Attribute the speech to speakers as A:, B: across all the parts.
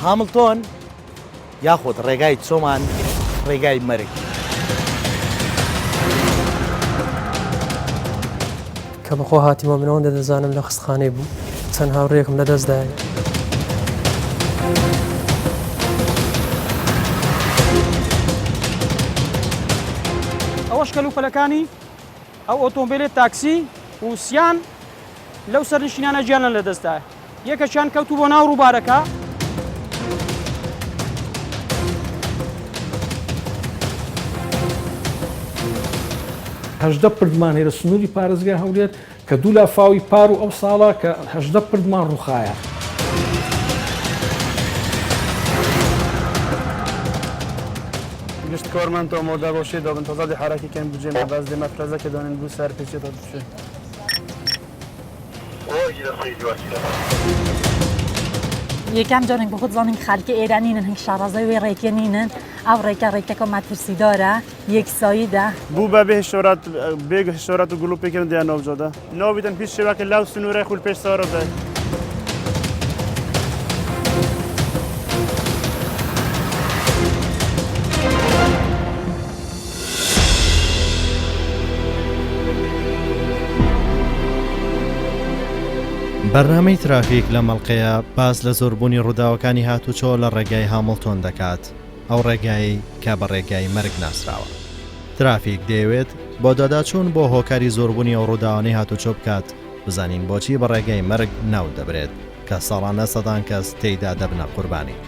A: هامڵتۆن یاخود ڕێگای چۆمان ڕێگای مەرگ.
B: کە بەخۆ هاتیمە منەوەندە دەزانم لە خستخانەی بوو چەند هاوڕێکم لەدەستدایە.
C: ئەوەش کەلوپەلەکانی ئەو ئۆتۆمبیلێت تاکسی و سیان لەو سەرنشینانە گیانە لەدەستدایە. یەکەچیان کەوتو بۆ ناو ڕووبارەکە.
D: هەژدە پردمان هێرە سنووری پارێزگای هەولێر کە دوو لە فاوی پار و ئەو ساڵە کە هەژدە پردمان ڕووخایە.
E: گشت کارمند آماده باشید تا انتظار حرکت کنیم بجیم بعض مفرزه که دانین دو سر پیچه داد بشه.
F: یەکەم جارێک بە خۆت زانین خەڵکی ئێرانینن هەنگ شارەزای وێ ڕێکێنینن ئەو ڕێکەکە مەترسیدارە یەکساییدا
E: بوو بە بێ هشارەت و گلوپێکن دیان ناوجاده ناویدن پیش شبکه لەو سنوورە خول پێش سارە بێ.
G: بەرنامەی ترافیک لە مەڵقەیە باس لە زۆربوونی ڕووداوەکانی هاتوچۆ لە ڕێگای هامڵتۆن دەکات، ئەو ڕێگایی کە بە ڕێگای مەرگ ناسراوە. ترافیک دەیەوێت بۆ داداچوون بۆ هۆکاری زۆربوونی ئەو ڕووداوانەی هاتوچۆ بکات بزانین بۆچی بە ڕێگای مەرگ ناو دەبرێت کە ساڵانە سەدان کەس تێیدا دەبنە قوربانی.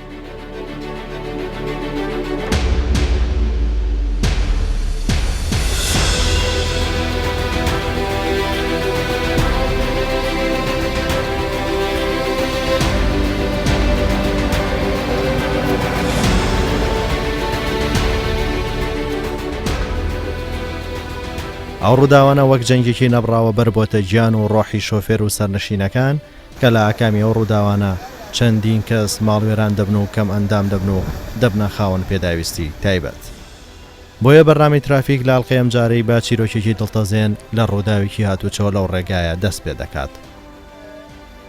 G: ئەو ڕووداوانە وەک جەنگێکی نەبراوە بەر بۆتە گیان و ڕۆحی شۆفێر و سەرنشینەکان کە لە ئاکامی ئەو ڕووداوانە چەندین کەس ماڵوێران دەبن و کەم ئەندام دەبن و دەبنە خاوەن پێداویستی تایبەت. بۆیە بەرنامەی ترافیک لاڵقەی ئەم جارەی با چیرۆکێکی دڵتەزێن لە ڕووداوێکی هاتوچۆ لەو ڕێگایە دەست پێ دەکات.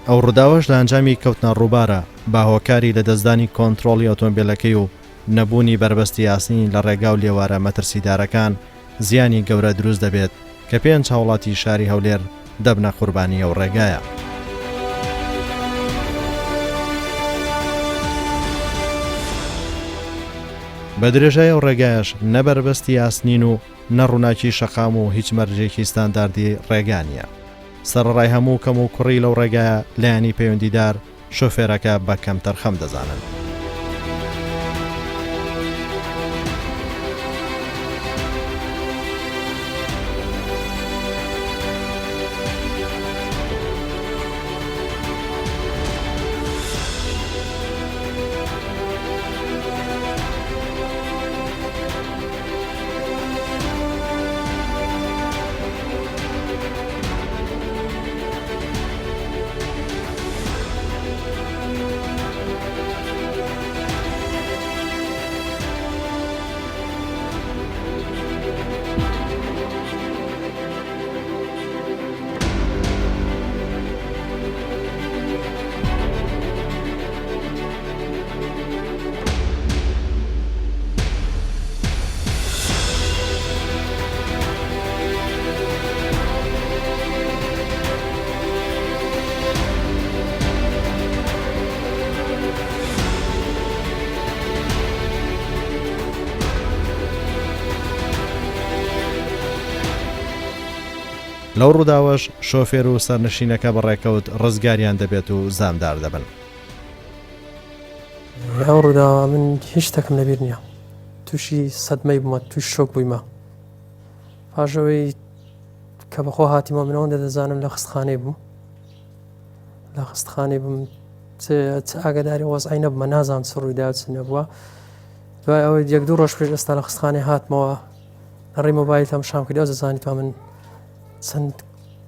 G: ئەو ڕووداوەش لە ئەنجامی کەوتنە ڕووبارە با هۆکاری لە دەستدانی کۆنتترۆڵی ئۆتۆمبیلەکەی و نەبوونی بربەستی یاسنی لە ڕێگا و لێوارە مەترسیدارەکان زیانی گەورە دروست دەبێت کە پێنج هاوڵاتی شاری هەولێر دەبنە قوربانی ئەو ڕێگایە. بە درێژای ئەو ڕێگایش نەبەربەستی یاسنین و نەڕووناکی شەقام و هیچ مەرجێکی ستانداردی ڕێگانیە. سەرڕای هەموو کەم و کوڕی لەو ڕێگایە لایەنی پەیوەندیدار شۆفێرەکە بە کەم تەرخەم دەزانن. لەو ڕووداوەش شۆفێر و سەرنشینەکە بەڕێکەوت ڕزگاریان دەبێت و زامدار دەبن.
B: ئەو ڕووداوە من هیچ شتێکم لەبیر نییە، تووشی سەدمەی بوومە، توش شۆک بوویمە. پاشەوەی کە بەخۆ هاتیمە منەوەندە دەزانم لە خستخانەی بووم، لە خستخانەی بووم ئاگداری وەزعی نەبوومە، نازانم چ ڕوویدا چ نەبووە. دوای ئەوەی یەک دوو ڕۆژ پێش ئێستا لە خستخانەی هاتمەوە لەڕێی مۆبایل هەم شام کردی، دەزانیت من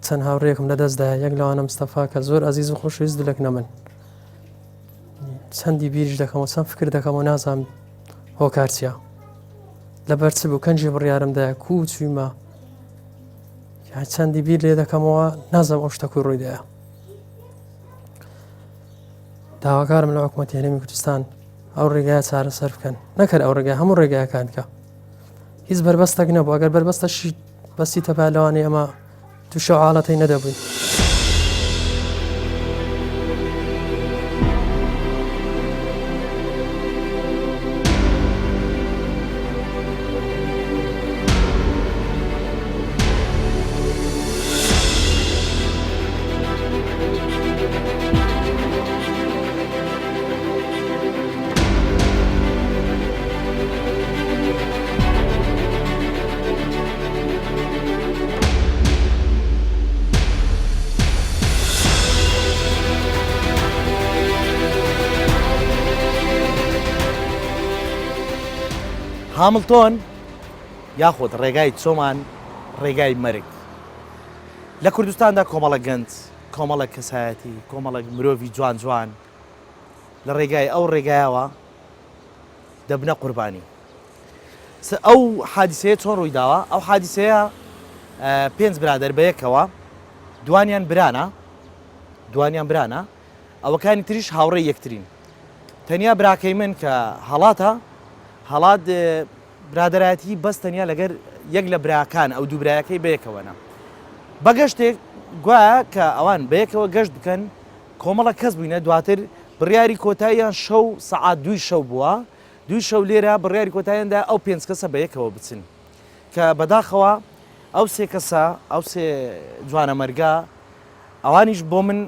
B: چەند هاوڕێکم لەدەستدایە. یەک لەوانە مستەفا کە زۆر ئەزیز و خۆشویست دلێک نە من، چەندی بیریش دەکەم و چەند فکر دەکەم و نازانم هۆکار چییە. لەبەر چ بوو کەنجی بڕیارمدایە کو چوویمە، چەندی بیر لێ دەکەمەوە نازانم ئەو شتە کوی ڕوویدایە. داواکارم لە حکوومەتی هەرێمی کوردستان ئەو ڕێگایە چارەسەر بکەن نەکرد ئەو ڕێگای هەموو ڕێگایەکان کە هیچ بربەستێک نەبوو ئەگەر بربەستەشی بەستی تەپا لەوانەیە ئەمە تووشە حاڵەتەی نەدەبووین.
A: هامڵتۆن یاخود ڕێگای چۆمان ڕێگای مەرگ لە کوردستاندا کۆمەڵە گەنج کۆمەڵە کەسایەتی کۆمەڵە مرۆڤی جوان جوان لە ڕێگای ئەو ڕێگایەوە دەبنە قوربانی. ئەو حادیسەیە چۆن ڕووی داوە؟ ئەو حادیسەیە 5 برادەر بەیەکەوە دوانیان برانە ئەوەکانی تریش هاوڕێی یەکترین. تەنیا براکەی من کە هەڵات برادایەتی بەس تەنیا لەگەر یەک لە براکان ئەو دووبرایەکەی بەیەکەوەنە. بەگەشتێک گوایە کە ئەوان بەیەکەوە گەشت بکەن کۆمەڵە کەس بووینە دواتر بڕیاری کۆتاییان شەو سەعات 2 شەو بووە 2 شەو لێرە بڕیاری کۆتاییاندا ئەو 5 کەسە بەیەکەوە بچن کە بەداخەوە ئەو 3 کەسە ئەو 3 جوانە مەرگا ئەوانیش بۆ من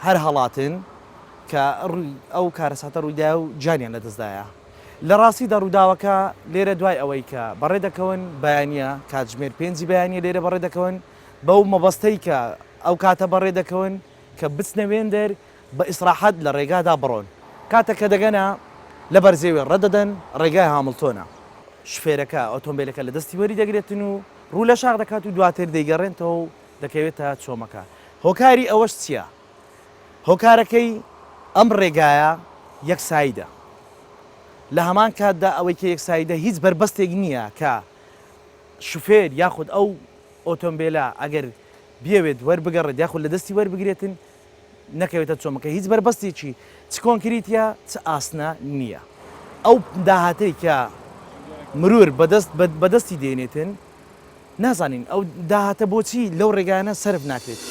A: هەر هەڵاتن کە ئەو کارەساتە ڕوویدا و جانیان لەدەستدایە. لە ڕاستیدا ڕووداوەکە لێرە دوای ئەوەی کە بەڕێدەکەون بەیانە کاتژمێر 5 بەیانی لێرە بەڕێدەکەون بەو مەبەستەی کە ئەو کاتە بەڕێدەکەون کە بچنەوێن دەر بە ئیسراحەت لە ڕێگادا بڕۆن کاتێککە دەگەنە لە بەرزێوێ ڕەدەدەن ڕێگای هامڵتۆنە شفێرەکە ئۆتۆمبیلەکە لە دەستی وەری دەگرێتن و ڕوو لە شاخ دەکات و دواتر دەیگەڕێنەوە و دەکەوێتە چۆمەکە. هۆکاری ئەوەش چییە؟ هۆکارەکەی ئەم ڕێگایە یەکساییدە. لە هەمان کاتدا ئەوەی کە یەکساییدە هیچ بربەستێک نییە کە شوفێر یاخود ئەو ئۆتۆمبیلە ئەگەر بێوێت وەربگەڕێت یاخود لە دەستی وەربگرێتن نەکەوێتە چۆمەکە هیچ بربەستێکی چ کۆنکریتە چ ئاسنە نییە. ئەو داهاتەی کە مرور بەدەستی دێنێتن نازانین ئەو داهاتە بۆچی لەو ڕێگانە سەرف ناکرێت.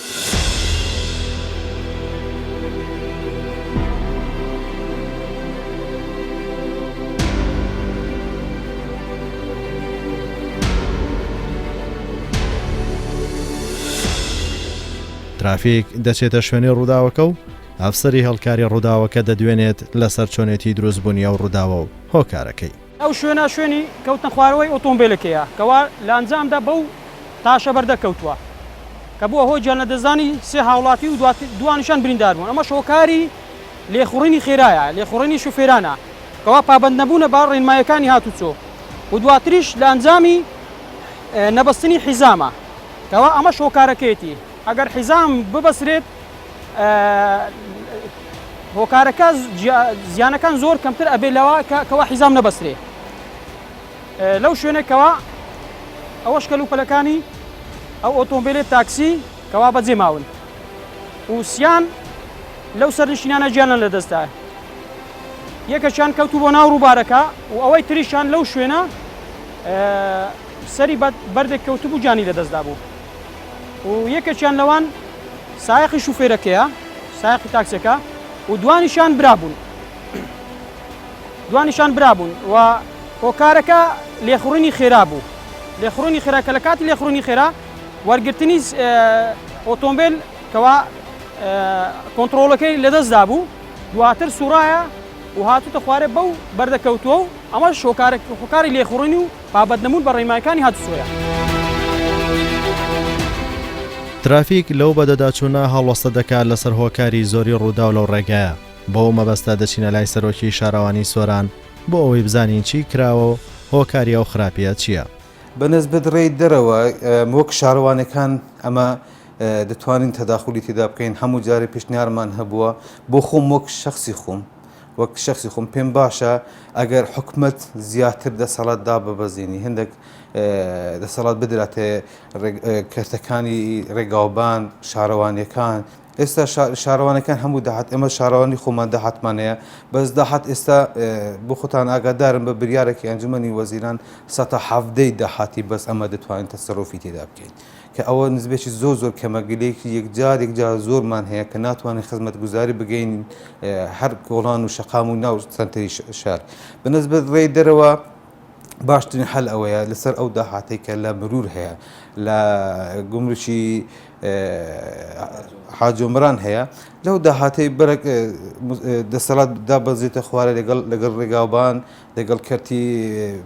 G: ترافیک دەچێتە شوێنی ڕووداوەکە و ئەفسەری هەڵکاری ڕووداوەکە دەدوێنێت لەسەر چۆنێتی دروستبوونی ئەو ڕووداوە و هۆکارەکەی.
C: ئەو شوێنی کەوتن خواردەوەی ئۆتۆمبیلەکەیە کەوا لە ئەنجامدا بەو تاشە بەردەکەوتووە کە بووە هۆی جانەدەزانی 3 هاوڵاتی و دوانیشان بریندار بوون. ئەمە شۆکاری لێخوڕینی خێرایە لێخوڕینی شوفێرانە کەوا پابەند نەبوونە با ڕێنمایەکانی هاتوچۆ و دواتریش لە ئەنجامی نەبەستنی حیزامە کەوا ئەمە شۆکارەکەیەتی. ئەگەر حیزام ببەسرێت هۆکارەکە زیانەکان زۆر کەمتر ئەبێ لەوە کەوا حیزام نەبەسرێ. لەو شوێنێکەوە ئەوە شکەلوپەلەکانی ئەو ئۆتۆمبیلێت تاکسی کەوا بەجێ ماون و سیان لەو سەرنشینانە گیانە لەدەستە. یەکەشان کەوتو بۆ ناو ڕووبارەکە و ئەوەی تریشان لەو شوێنە سەری بەردێک کەوتو بوو گیانی لەدەستدا بوو و یەکێکیان لەوان سایەقی شوفێرەکەیە سایەقی تاکسەکە و دوانیشان برابوون و هۆکارەکە لێخوڕینی خێرا بوو. لێخوڕینی خێراکە لە کاتی لێخوڕینی خێرا وەرگرتنی ئۆتۆمبیل کەوا کۆنتڕۆلەکەی لەدەستدا بوو دواتر سوورایە و هاتوتە خوارێ بەو بەردەکەوتووە و ئەمە هۆکاری لێخوڕینی و بابەت نەمون بە ڕێنمایەکانی هاتوچۆیە.
G: ترافیک لەو بەدەداچوونە هەڵوەستە دەکات لەسەر هۆکاری زۆری ڕوودا و لەو ڕێگایە بۆ مەبەستە دەچینە لای سەرۆکی شارەوانی سۆران بۆ ئەوەی بزانین چی کراوە و هۆکاری ئەو خراپیە چییە.
H: بەنسبەت ڕێی دەرەوە وەک شارەوانەکان ئەمە دەتوانین تەداخلی تێدا بکەین. هەموو جارێ پیشنیارمان هەبووە بۆ خۆم وەک شخصی خۆم پێم باشە ئەگەر حکومەت زیاتر دەسەڵاتدا ببەزێنی هەندێک دەسەڵات بدراتێ کەرتەکانی ڕێگاوبان شارەوانیەکان ئێستا شارەوانەکان هەموو داهات ئەمە شارەوانی خۆمان داهاتمانەیە بەس داهات ئێستا بۆ خۆتان ئاگادارم بە بریارێکی ئەنجومەنی وەزیران 17 داهاتی بەس ئەمە دەتوانین تەسەڕۆفی تێدا بکەین کە ئەوە نزبێکی زۆر کەمەگلەیەکی یەکجار زۆرمان هەیە کە ناتوانین خزمەت گوزاری بگەین هەر گۆڵان و شەقام و ناو سنتەری شار بەنسبەت ڕێی دەرەوە باشترین حل ئەوەیە لەسەر ئەو داهاتەی کە لە مرور هەیە لە گومرکی حاجۆمران هەیە لەو داهاتەی بەرەك دەسەڵات دابەزێتە خوارە لەگەڵ ڕێگاوبان لەگەڵ کەرتی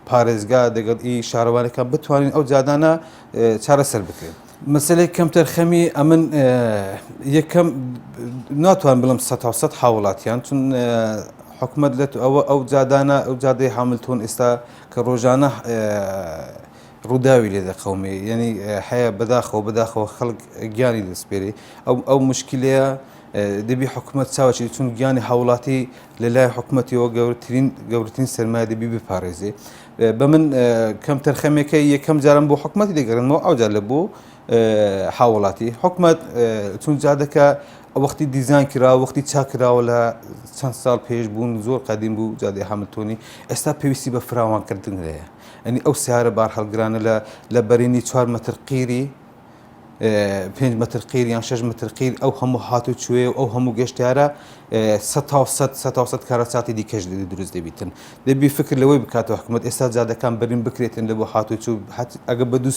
H: پارێزگا دەگەڵ ئی شارەوانەکان بتوانین ئەو جادانە چارەسەر بکرێن مەسلەی کەم تەرخەمی ئەمن یەکەم ناتوان بڵم 100 هاوڵاتیان چون حکومت لێت ئەو جادانە ئەو جادەی حاملتون ئێستا کە ڕۆژانە ڕووداوی لێ دەقەومێ یعنی هەیە بەداخەوە خەڵک گیانی دەسپێری ئەو مشکلەیە دەبی حکومت چاوەچی چون گیانی هاوڵاتی لە لای حکومەتیەوە گەورەترین سەرمایە دەبی بپارێزێ بە من کەم تەرخەمێکەکە یەکەم جارم بۆ حکومەتی دەگەڕنەوە ئەوجار لە بۆ هاوڵاتی حکومت چون جادەکە وەختی دیزان کراوە وەختی چاکراوە لە چەند ساڵ پێش بوون زۆر قەدیم بوو جادەی حاملتۆنی ئێستا پێویستی بە فراوانکردن هەیە ئەنی ئەو سیارە بار هەڵگرانە لە بەرینی 4 مەتر قیری 5 مەتر قیر یان 6 مەتر قیر ئەو هەموو هاتوچوێ و ئەو هەموو گەشتیارە 100 کارەساتی دیکەش دروست دەبیتن دەبی فکر لەوەی بکاتەوە حکومەت ئێستا جادەکان بەرین بکرێتن لە بۆ هاتوچوو ئەگە بە دوو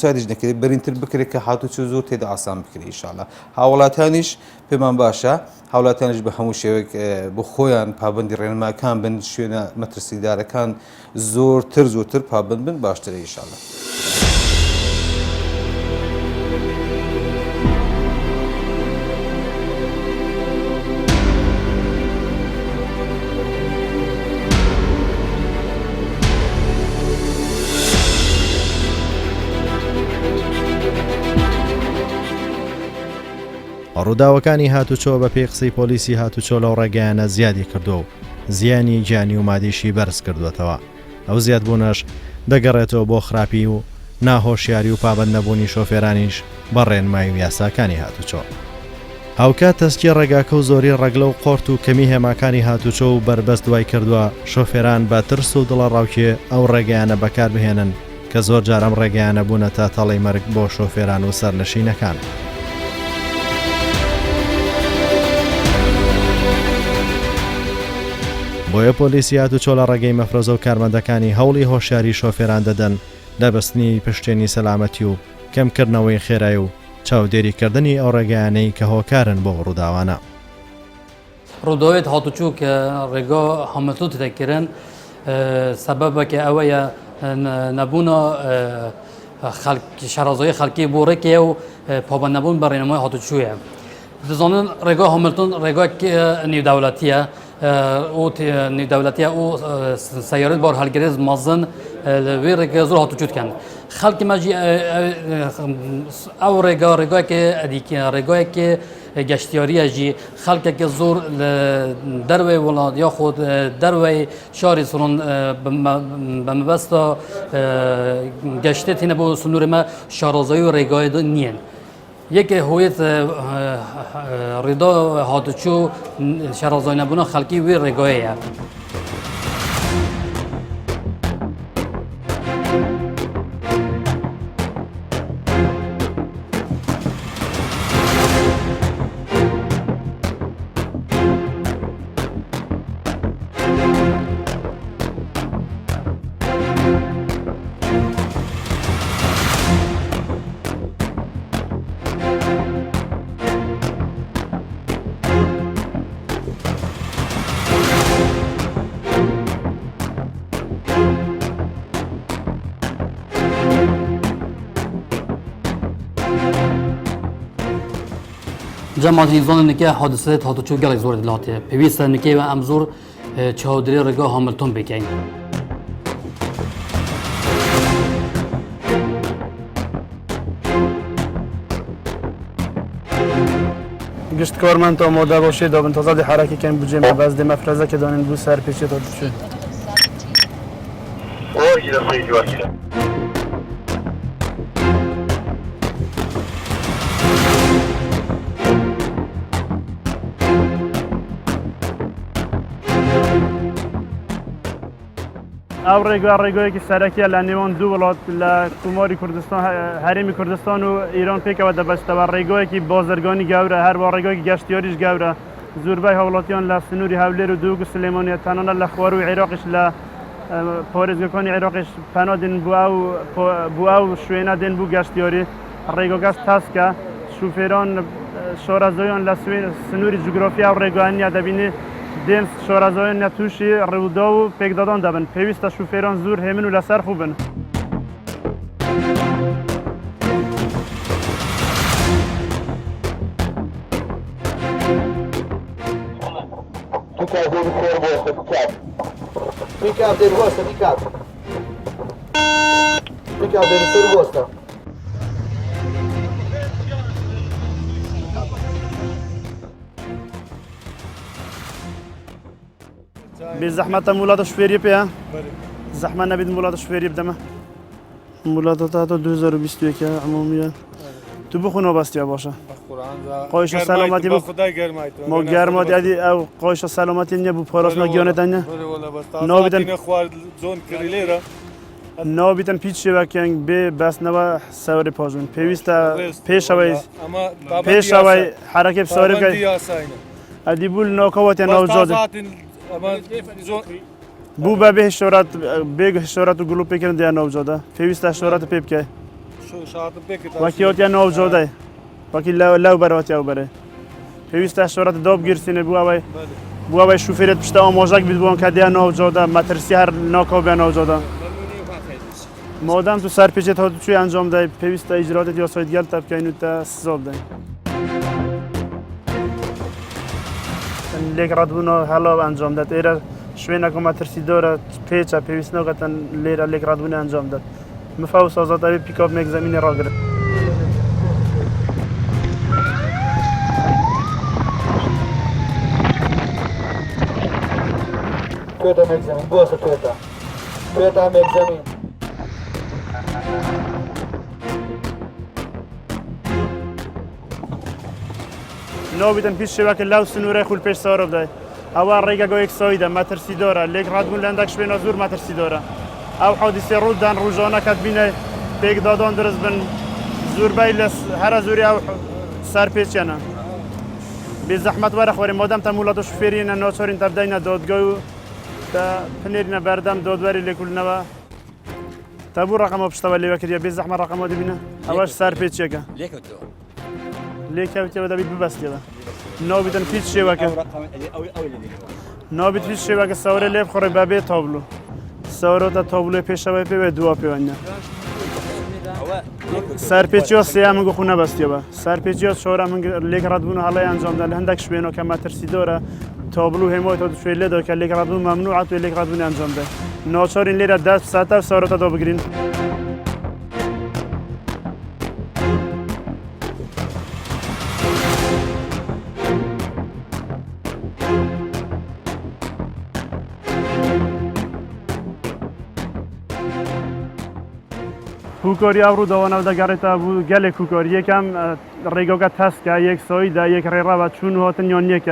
H: سایدش نەکرێ بەرینتر بکرێت کە هاتوچوو زۆر تێدا ئاسان بکرێت ئینشاڵڵا هاوڵاتیانیش پێمان باشە هاوڵاتیانش بە هەموو شێوەیەک بۆ خۆیان پابندی ڕێنماکان بن شوێنە مەترسیدارەکان زۆرتر پابند بن باشترە ئینشاڵڵا
G: ڕووداوەکانی هاتوچۆ بە پێی قسەی پۆلیسی هاتوچۆ لەو ڕێگەیانە زیادی کردو و زیانی گیانی و مادیشی بەرز کردوێتەوە ئەو زیادبوونەش دەگەڕێتەوە بۆ خراپی و ناهۆشیاری و پابند نەبوونی شۆفێرانیش بە ڕێنمایی و یاساکانی هاتوچۆ هاوکات تەسکی ڕێگاکە و زۆری ڕەگلە و قۆرت و کەمی هێماکانی هاتوچۆ و بربەست دوای کردووە شۆفێران بە ترس و دڵە ڕاوکێ ئەو ڕێگەیانە بەکار بهێنن کە زۆر جارم ڕێگەیانە بوونە تا تەڵی مەرگ بۆ شۆفێران و سەرنشینەکان بۆیە پۆلیسی هاتوچۆ لە ڕێگەی مەفرۆزە و کارمەندەکانی هەوڵی هۆشیاری شۆفێران دەدەن لەبەستنی پشتێنی سەلامەتی و کەمکردنەوەی خێرای و چاودێریکردنی ئەو ڕێگەیانەی کە هۆکارن بۆ ڕووداوانە
I: ڕووداوێت هاتوچوو کە ڕێگا هەمەتوو تێکردن سەبەبەکە ئەوەیە نەبوونە شارەزایی خەڵکی بۆ ڕێکێ و پابند نەبوون بە ڕێنمای هاتوچوویە دەزانن ڕێگا هەملتۆن ڕێگایەکی نێودەوڵەتیە ئەو نێودەوڵەتیە و سەیارەت بار هەڵگرێز مەزن لەوێ ڕێگە زۆر هاتوچوو دکەن خەڵکی مەژی ئەو ڕێگایەکی گەشتیاریە ژی خەڵکێکی زۆر دەروێ وڵات یاخود دەروێ شاری سڕۆن بە مەبەستە گەشتێ تینە بۆ سنوورمە شارەزایی و ڕێگایە نییەن یەکێ هۆیت ڕێدا هاتوچوو شارەزای نەبوونە خەڵکی وێ ڕێگایەیە جماعتی زۆر نکە حادثەت هاتوچوو گەڵێک زۆر دڵاتێ پێویستە نکەوە ئەم زۆر چاودێری ڕێگا هەملتۆن بکەین
E: گشت کارمند تا ماده باشه دابن تازه حرکت کن بجیم باز دم افرازه که دانن بو سر پیچه تا شد
J: اوه جدا خیلی جواشی
E: او ڕێگوایەکی سەرەکیە لە نێوان دوو وڵات لە کوماری کوردستان هەرێمی کوردستان و ئیران پێکەوە دەبەستەوە ڕێگوایەکی بازرگانی گەورە هەروە ڕێگوایەکی گەشتیاریش گەورە زۆربەی هاوڵاتیان لە سنووری هەولێر و دووگ و سلێمانیە تەنانە لە خوار و عێراقیش لە پارێزگەکانی عێراقیش پەنا دێن بۆ ئەو شوێنە دێن بوو گەشتیاری ڕێگۆگەس تاسکە شوفێران شارەزایان لە سنووری جوگرافیا و ڕێگوانیە دەبینێ دێن شارەزایان تووشی ڕێودا و پێکدادان دەبن پێویستە شوفێران زۆر هێمن و لەسەر خوو بن. بزحمة مولات شوفيري بيها زحمة نبيد مولات شوفيري بدمه مولات تاتو 2021 عموميا تو بخونه بس يا باشا قایش سلامتی بو ما گرماتی ادی او قایش سلامتی نی بو پاراس ما گیانه دنیا نابیدن نابیدن پیچ شبکه به بس نوا سواری پاجون پیوسته پیش اوی حرکت سواری که ادی بول ناکوات نوزاده بو به اشارات به اشارات گلو پیکن دی نوزاده پیوسته اشارات پیپ که وقتی یا نوزاده وقتی لو برات یا بره پیوسته اشارات داب گیرسینه بو اوی شوفرت پشت آماژک بید بون که دی نوزاده مترسی هر ناکاو به نوزاده مادام تو سرپیچت ها توی انجام ده پیوسته اجرات یا سایدگل تب که اینو تا سزاب ده لیک ردونا حالا انجام داد ایرا شوی نکم مترسی داره پیچه پیوست نگاتن لیرا لیک ردونا انجام داد مفاوض آزاد اوی پیکاپ میک زمین را گرفت
J: تویتا میک زمین بوسه تویتا میک زمین
E: نابیدن پیش شبکه لو سنوره خول پیش سارب ده اول ریگا گو یک سایده مترسی داره لیک ردون لندک شوی نزور مترسی داره او حادثه رود دن روزانه کد بینه پیک دادان درز بن زور بیلس هر زوری او سر پیچ نه بی زحمت وره خوری مادم تمولات شوفیری نه ناچارین تبدیل دادگاه تا پنیرین بردم دادوری لیکول نوا تبو رقم ابشتوا لیوا کردیا بی زحمت رقم دی بینه اولش سر پیچ که لیکه وقتی بده بید ببستی ده نابیدن پیچ شیوه که نابید پیچ شیوه که سواره لیب خوره بابه تابلو سواره تا تابلو پیشه بای پیوه دوا پیوانیه سرپیچی ها سیاه منگو خونه بستی با سرپیچی ها شوره منگ لیک ردبونو حالا انجام ده هندک شوینو که مترسی داره تابلو همای تا شوی لیده که لیک ردبون ممنوعه و لیک ردبون انجام ده ناچار این لیره دست ساعت و سواره تا دا بگیرین کوکاری او رو دوانه ده گرتا بو گله کوکاری یکم ریگاگت هست که یک ساید یک ریرا و چون هاتن یان یک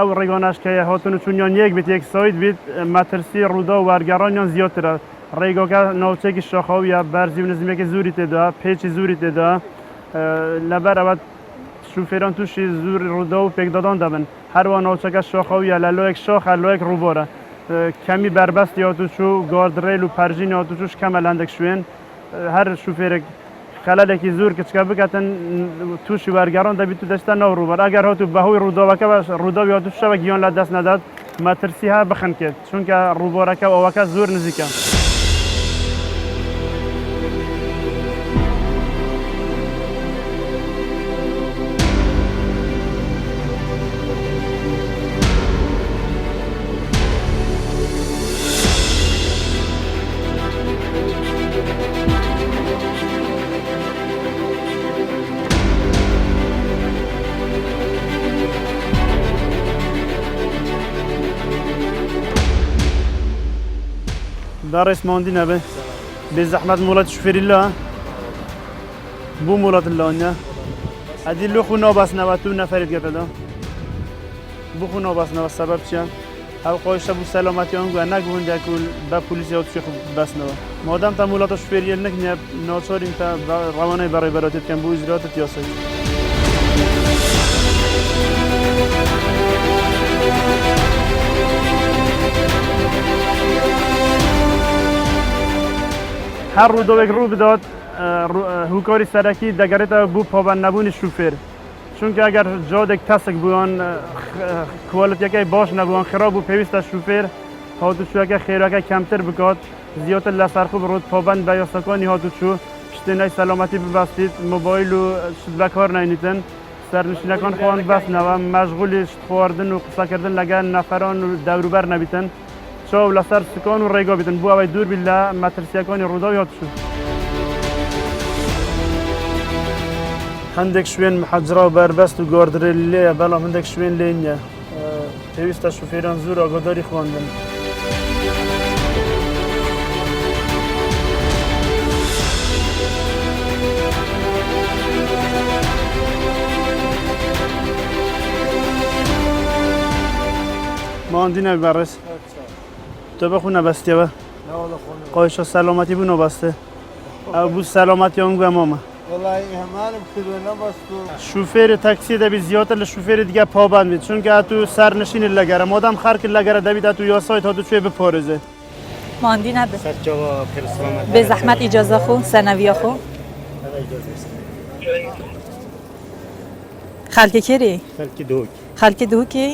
E: او ریگانش که هاتن چون یان یک بیت یک ساید بیت مترسی رودا و ورگران یان زیادتره ریگاگت ناوچه که شاخاوی برزی و نظمی که زوری تدا پیچ زوری تدا لبر اول شوفیران توش زور رودا و پیک دادان دبن هر وان ناوچه که شاخاوی لالو یک شاخ لالو یک روباره کمی بربست یا تو شو گاردریل و پرژین یا تو شوش کامل اندک شوین هر شوفیر خلاله کی زور کچک بکتن توش ورگران دبی تو دسته نو روبر اگر ها تو بهوی رودا وکه باش رودا یا تو شو گیان لا دست نداد مترسی ها بخن کرد چون که روبارکه و وکه زور نزدیکه دارس ماندی نبه به زحمت مولات شوفیری لا بو مولات اللانیا ادی لو خو ناباس نوا تو نفرید گرده بو خو ناباس نوا سبب چیه ئەو خۆشە بوو سەلامەتیان گوێ نەگوندێک و بە پلیسی توی بەسنەوە مادام تا وڵاتە شوفێریە نەکنە ناچارین تا ڕەوانەی بەڕێبەرەتی بکەن بۆ ئیجراتت یاسایی. هەر ڕووداوێک ڕوو بدات هوکاری سەرەکی دەگەڕێتەوە بوو پابەند نەبوونی شوفێر چونکە ئەگەر جادێک تەسک بووان کوالەتیەکەی باش نەبووان خراپ بوو پێویستە شوفێر هاتوچووەکە خێرەکە کەمتر بکات زیاتر لەسەرخوو بڕۆت پابەند بە یاساکانی هاتوچوو شتێنەی سەلامەتی ببەستیت موبایل و شت بەکار نەینیتن سەرنشینەکان خۆیان بەستنەوە مەشغولی شت خواردن و قسەکردن لەگەل نەفەران و دەوروبەر نەبیتن چاو لەسەر سکان و ڕێگا بیتن بۆ ئەوەی دوور بیت لە مەترسیەکانی ڕووداوی هاتوچوو. هەندێک شوێن محەجرا و بەربەست و گواردرێ لێیە بەڵام هەندێک شوێن لێ نییە پێویستە شوفێران زۆر ئاگاداری خواندن. ماندی نەبی بەڕێز تۆ بەخۆ نەبەستیەوە قایشە سەلامەتی بوو نەبەستێ ئەو بوو سەلامەتیان گوێ مامە شوفێری تاکسی دەبی زیاتر لە شوفێری دیگە پابەند بیت چونکە ئەتو سەرنشینت لەگەرە مادام خەرکت لەگەرە دەبیت ئەتو یاسایت هاتوچوێ بپارێزێ
F: ماندی نەبێ بێ زەحمەت ئیجازە خۆ سەنەویە خۆ خەڵکی کێری خەڵکی دووکی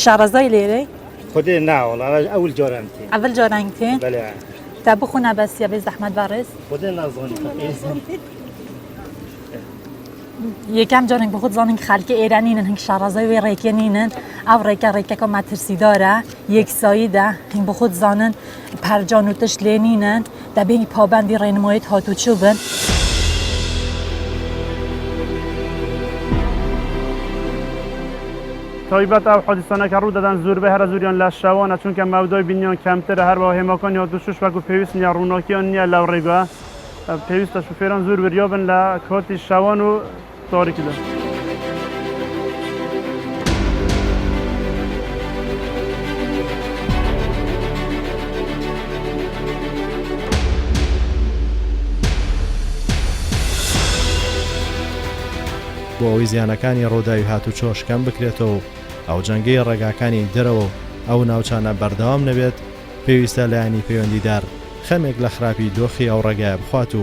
F: شارەزای لێرەی
J: خودێ ناوەڵ ئەول جۆرانتێ
F: ئەول جۆرانگتێ تا بخۆ نەبەستیە بێ زەحمەت بەڕێز
J: خودێ نازانی
F: یەکەم جارێک بەخۆت زانین خەڵکی ئێرانینن هەنگ شارەزای وێ ڕێکێنینن ئەو ڕێکەکە مەترسیدارە یەکساییدا هەنگ بەخۆت زانن پەرجان و تشت لێنینن دەبێنی پابەندی ڕێنماییت هاتوچوو بن.
E: تایبەت ئەو حادیسانەکە ڕوو دەدەن زۆربەی هەرە زۆریان لە شەوانە چونکە مەودای بینیان کەمترە هەروەها هێماکانی هاتوچووش وەکو پێویست نییە ڕووناکییان نییە لەو ڕێگە پێویستە شوفێران زۆر وریابن لە کاتی شەوان و تاریکیدا.
G: بۆ ئەوەی زیانەکانی ڕۆداوی هاتوچۆ شکەم بکرێتەوە و ئەو جەنگەی ڕێگاکانی دەرەوە ئەو ناوچانە بەردەوام نەبێت پێویستە لایەنی پەیوەندیدار خەمێک لە خراپی دۆخی ئەو ڕێگایە بخوات و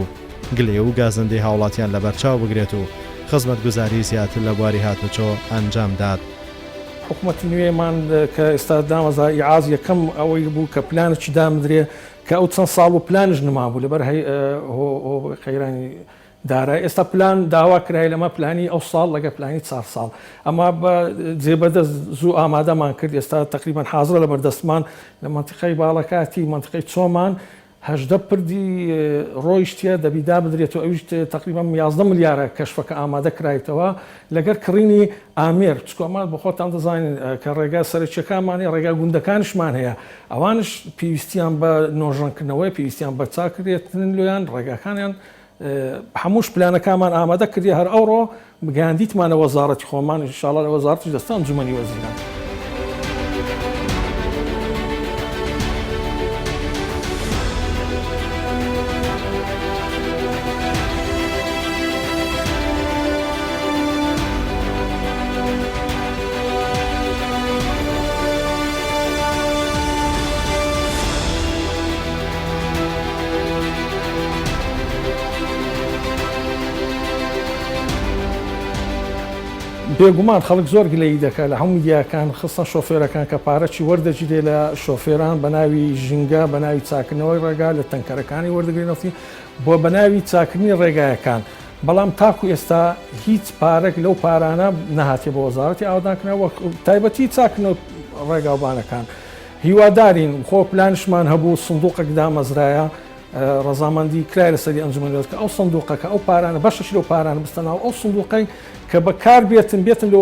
G: گلێ و گازندەی هاوڵاتیان لە بەرچاو بگرێت و خزمەت گوزاری زیاتر لە بواری هاتوچۆ ئەنجام داد.
D: حکوومەتی نوێمان کە ئێستا دامەزای ئیعاز یەکەم ئەوەی بوو کە پلانێکی دامدرێ کە ئەو چەند ساڵ و پلانش نەمابوو لەبەر خەیرانی دارای ئێستا پلان داوا کرای لەمە پلانی ئەو ساڵ لەگە پلانی 4 ساڵ ئەمە بە جێبەدەست زوو ئامادەمان کرد ئێستا تقریبان حاضرە لە بەردەستمان لە منتیقەی باڵەکاتی منتیقەی چۆمان 18 پردی ڕۆیشتە دەبیدا بدرێتەوە ئەوش تقریبان 11 ملیارە کەشفەکە ئامادە کرایتەوە لەگەر کڕینی ئامێر چکۆمان بە خۆتان دەزانین کە ڕێگا سەرچەکانمانی ڕێگا گوندەکانشمان هەیە ئەوانش پێویستیان بە نۆژەنکردنەوەی پێویستیان بە چاکرێتن لۆیان ڕێگاکانیان هەمووش پلانەکانمان ئامادە کردی هەر ئەوڕۆ بگەاندیتمانە وەزارەتی خۆمان ئینشاڵڵا لە وەزارەتی دەستان ئەنجومەنی وەزیران. بێگومان خەڵک زۆر گلەیی دەکات لە هەموو دیاکان خستە شۆفێرەکان کە پارەی وەردەگیرێ لە شۆفێران بە ناوی ژینگە بە ناوی چاکردنەوەی ڕێگا لە تەنکەرەکانی وەردەگرێنەوەی بۆ بە ناوی چاکردنی ڕێگایەکان بەڵام تاکو ئێستا هیچ پارێک لەو پارانە نەهاتێ بە وەزارەتی ئاودانکردنەوە تایبەتی چاکردنەوە ڕێگاوبانەکان هیوادارین خۆ پلانشمان هەبوو سندوقێک دامەزرایە ڕەزامەندی کرای لەسەری ئەنجومەنیەوە کە ئەو سندوقەکە ئەو پارانە بەشەش لەو پارانە بستنەوە ئەو سندوقەی کە بەکار بێتن لە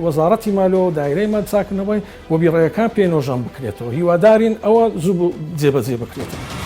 D: وەزارەتی مالەوە دایرەی مەچاکردنەوەی وەبیڕێیەکان پێنۆژان بکرێتەوە هیوادارین ئەوە زوو جێبەجێ بکرێتەوە.